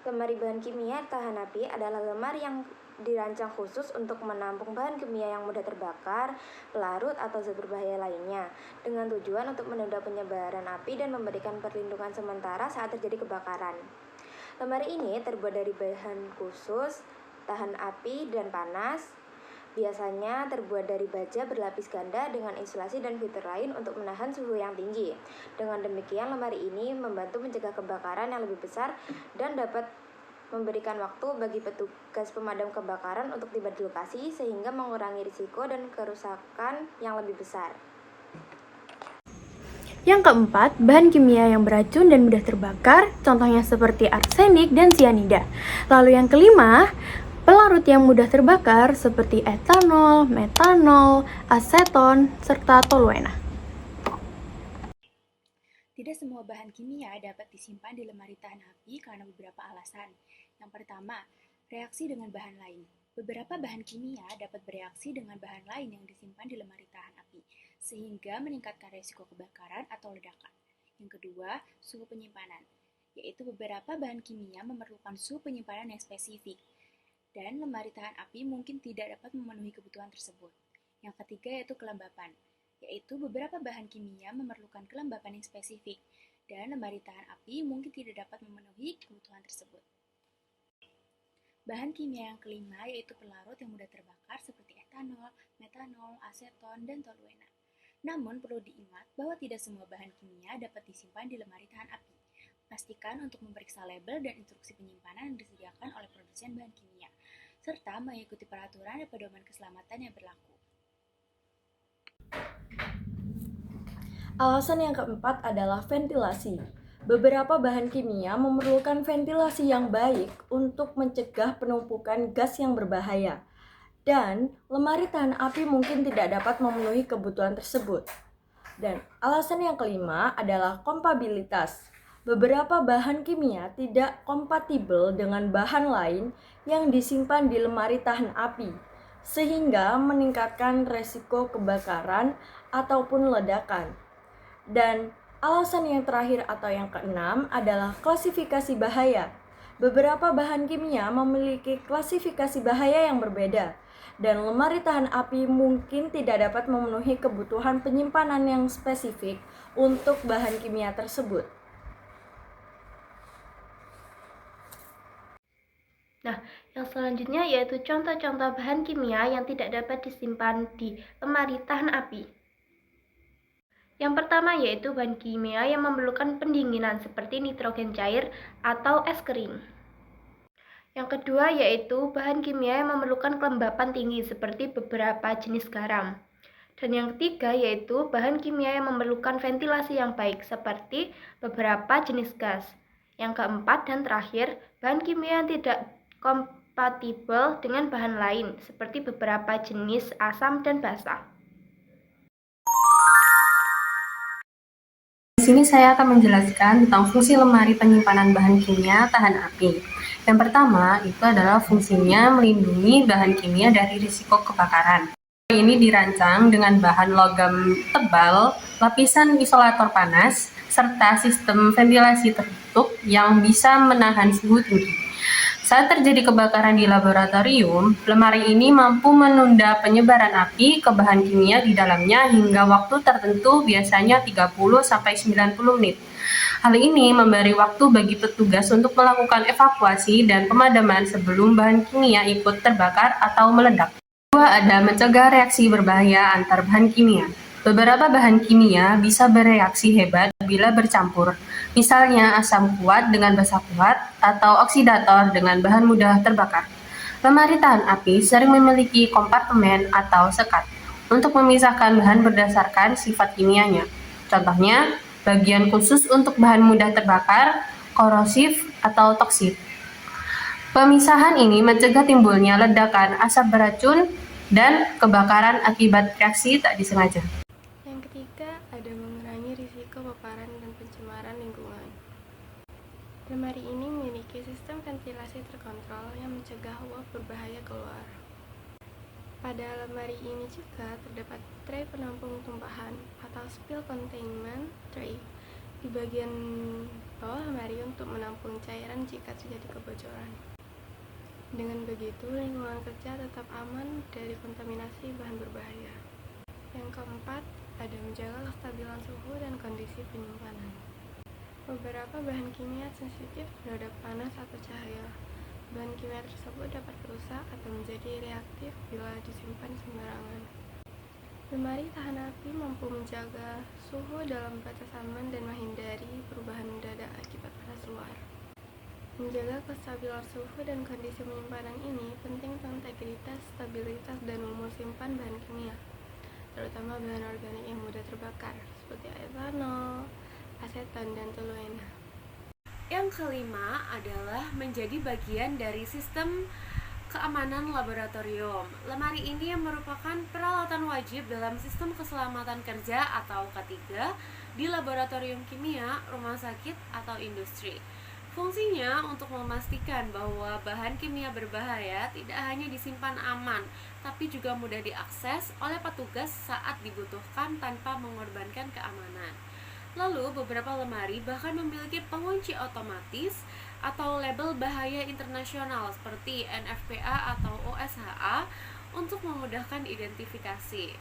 Lemari bahan kimia tahan api adalah lemari yang dirancang khusus untuk menampung bahan kimia yang mudah terbakar, pelarut, atau zat berbahaya lainnya, dengan tujuan untuk menunda penyebaran api dan memberikan perlindungan sementara saat terjadi kebakaran. Lemari ini terbuat dari bahan khusus, tahan api dan panas, biasanya terbuat dari baja berlapis ganda dengan insulasi dan fitur lain untuk menahan suhu yang tinggi. Dengan demikian, lemari ini membantu mencegah kebakaran yang lebih besar dan dapat memberikan waktu bagi petugas pemadam kebakaran untuk tiba di lokasi sehingga mengurangi risiko dan kerusakan yang lebih besar. Yang keempat, bahan kimia yang beracun dan mudah terbakar, contohnya seperti arsenik dan sianida. Lalu yang kelima, pelarut yang mudah terbakar seperti etanol, metanol, aseton, serta toluena. Tidak semua bahan kimia dapat disimpan di lemari tahan api karena beberapa alasan. Yang pertama, reaksi dengan bahan lain. Beberapa bahan kimia dapat bereaksi dengan bahan lain yang disimpan di lemari tahan api, sehingga meningkatkan risiko kebakaran atau ledakan. Yang kedua, suhu penyimpanan, yaitu beberapa bahan kimia memerlukan suhu penyimpanan yang spesifik, dan lemari tahan api mungkin tidak dapat memenuhi kebutuhan tersebut. Yang ketiga yaitu kelembapan, yaitu beberapa bahan kimia memerlukan kelembapan yang spesifik, dan lemari tahan api mungkin tidak dapat memenuhi kebutuhan tersebut. Bahan kimia yang kelima yaitu pelarut yang mudah terbakar seperti etanol, metanol, aseton, dan toluena. Namun perlu diingat bahwa tidak semua bahan kimia dapat disimpan di lemari tahan api. Pastikan untuk memeriksa label dan instruksi penyimpanan yang disediakan oleh produsen bahan kimia, serta mengikuti peraturan dan pedoman keselamatan yang berlaku. Alasan yang keempat adalah ventilasi. Beberapa bahan kimia memerlukan ventilasi yang baik untuk mencegah penumpukan gas yang berbahaya, dan lemari tahan api mungkin tidak dapat memenuhi kebutuhan tersebut. Dan alasan yang kelima adalah kompatibilitas. Beberapa bahan kimia tidak kompatibel dengan bahan lain yang disimpan di lemari tahan api, sehingga meningkatkan resiko kebakaran ataupun ledakan. Dan alasan yang terakhir atau yang keenam adalah klasifikasi bahaya. Beberapa bahan kimia memiliki klasifikasi bahaya yang berbeda, dan lemari tahan api mungkin tidak dapat memenuhi kebutuhan penyimpanan yang spesifik untuk bahan kimia tersebut. Nah, yang selanjutnya yaitu contoh-contoh bahan kimia yang tidak dapat disimpan di lemari tahan api. Yang pertama yaitu bahan kimia yang memerlukan pendinginan seperti nitrogen cair atau es kering. Yang kedua yaitu bahan kimia yang memerlukan kelembapan tinggi seperti beberapa jenis garam. Dan yang ketiga yaitu bahan kimia yang memerlukan ventilasi yang baik seperti beberapa jenis gas. Yang keempat dan terakhir, bahan kimia yang tidak kompatibel dengan bahan lain seperti beberapa jenis asam dan basa. Di sini saya akan menjelaskan tentang fungsi lemari penyimpanan bahan kimia tahan api. Yang pertama, itu adalah fungsinya melindungi bahan kimia dari risiko kebakaran. Ini dirancang dengan bahan logam tebal, lapisan isolator panas, serta sistem ventilasi tertutup yang bisa menahan suhu tinggi. Saat terjadi kebakaran di laboratorium, lemari ini mampu menunda penyebaran api ke bahan kimia di dalamnya hingga waktu tertentu, biasanya 30-90 menit. Hal ini memberi waktu bagi petugas untuk melakukan evakuasi dan pemadaman sebelum bahan kimia ikut terbakar atau meledak. Kedua, ada mencegah reaksi berbahaya antar bahan kimia. Beberapa bahan kimia bisa bereaksi hebat bila bercampur, misalnya asam kuat dengan basa kuat atau oksidator dengan bahan mudah terbakar. Lemari tahan api sering memiliki kompartemen atau sekat untuk memisahkan bahan berdasarkan sifat kimianya. Contohnya, bagian khusus untuk bahan mudah terbakar, korosif, atau toksik. Pemisahan ini mencegah timbulnya ledakan asap beracun dan kebakaran akibat reaksi tak disengaja. Yang ketiga, ada mengurangi risiko paparan dan pencemaran lingkungan. Lemari ini memiliki sistem ventilasi terkontrol yang mencegah uap berbahaya keluar. Pada lemari ini juga terdapat tray penampung tumpahan atau spill containment tray di bagian bawah lemari untuk menampung cairan jika terjadi kebocoran. Dengan begitu, lingkungan kerja tetap aman dari kontaminasi bahan berbahaya. Yang keempat, ada menjaga kestabilan suhu dan kondisi penyimpanan. Beberapa bahan kimia sensitif terhadap panas atau cahaya. Bahan kimia tersebut dapat rusak atau menjadi reaktif bila disimpan sembarangan. Lemari tahan api mampu menjaga suhu dalam batas aman dan menghindari perubahan mendadak akibat panas luar. Menjaga kestabilan suhu dan kondisi penyimpanan ini penting untuk integritas, stabilitas, dan umur simpan bahan kimia, terutama bahan organik yang mudah terbakar, seperti etanol, aseton, dan toluena. Yang kelima adalah menjadi bagian dari sistem keamanan laboratorium. Lemari ini yang merupakan peralatan wajib dalam sistem keselamatan kerja atau K3 di laboratorium kimia, rumah sakit, atau industri. Fungsinya untuk memastikan bahwa bahan kimia berbahaya tidak hanya disimpan aman, tapi juga mudah diakses oleh petugas saat dibutuhkan tanpa mengorbankan keamanan. Lalu, beberapa lemari bahkan memiliki pengunci otomatis atau label bahaya internasional seperti NFPA atau OSHA untuk memudahkan identifikasi.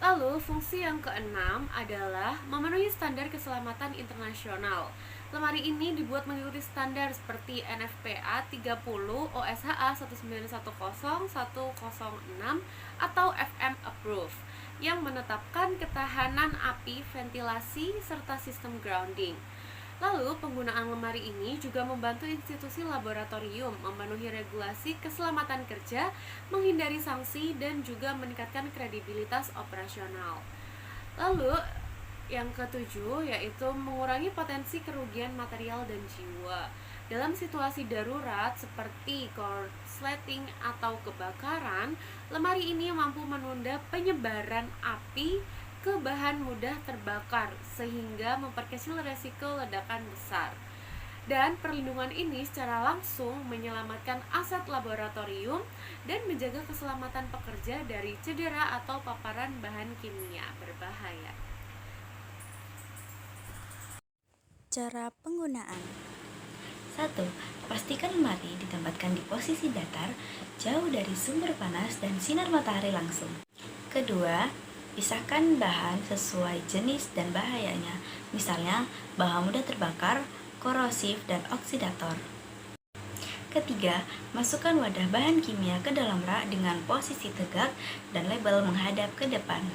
Lalu, fungsi yang keenam adalah memenuhi standar keselamatan internasional. Lemari ini dibuat mengikuti standar seperti NFPA 30, OSHA 1910, 106, atau FM Approved yang menetapkan ketahanan api, ventilasi, serta sistem grounding. Lalu, penggunaan lemari ini juga membantu institusi laboratorium memenuhi regulasi keselamatan kerja, menghindari sanksi, dan juga meningkatkan kredibilitas operasional. Lalu, yang ketujuh yaitu mengurangi potensi kerugian material dan jiwa. Dalam situasi darurat seperti korsleting atau kebakaran, lemari ini mampu menunda penyebaran api ke bahan mudah terbakar sehingga memperkecil resiko ledakan besar. Dan perlindungan ini secara langsung menyelamatkan aset laboratorium dan menjaga keselamatan pekerja dari cedera atau paparan bahan kimia berbahaya. Cara penggunaan. 1. Pastikan lemari ditempatkan di posisi datar, jauh dari sumber panas dan sinar matahari langsung. Kedua, pisahkan bahan sesuai jenis dan bahayanya, misalnya bahan mudah terbakar, korosif, dan oksidator. Ketiga, masukkan wadah bahan kimia ke dalam rak dengan posisi tegak dan label menghadap ke depan.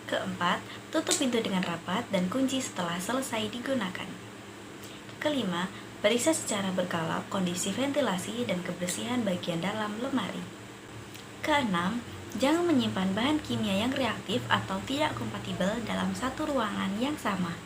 Keempat, tutup pintu dengan rapat dan kunci setelah selesai digunakan. Kelima, periksa secara berkala kondisi ventilasi dan kebersihan bagian dalam lemari. Keenam, jangan menyimpan bahan kimia yang reaktif atau tidak kompatibel dalam satu ruangan yang sama.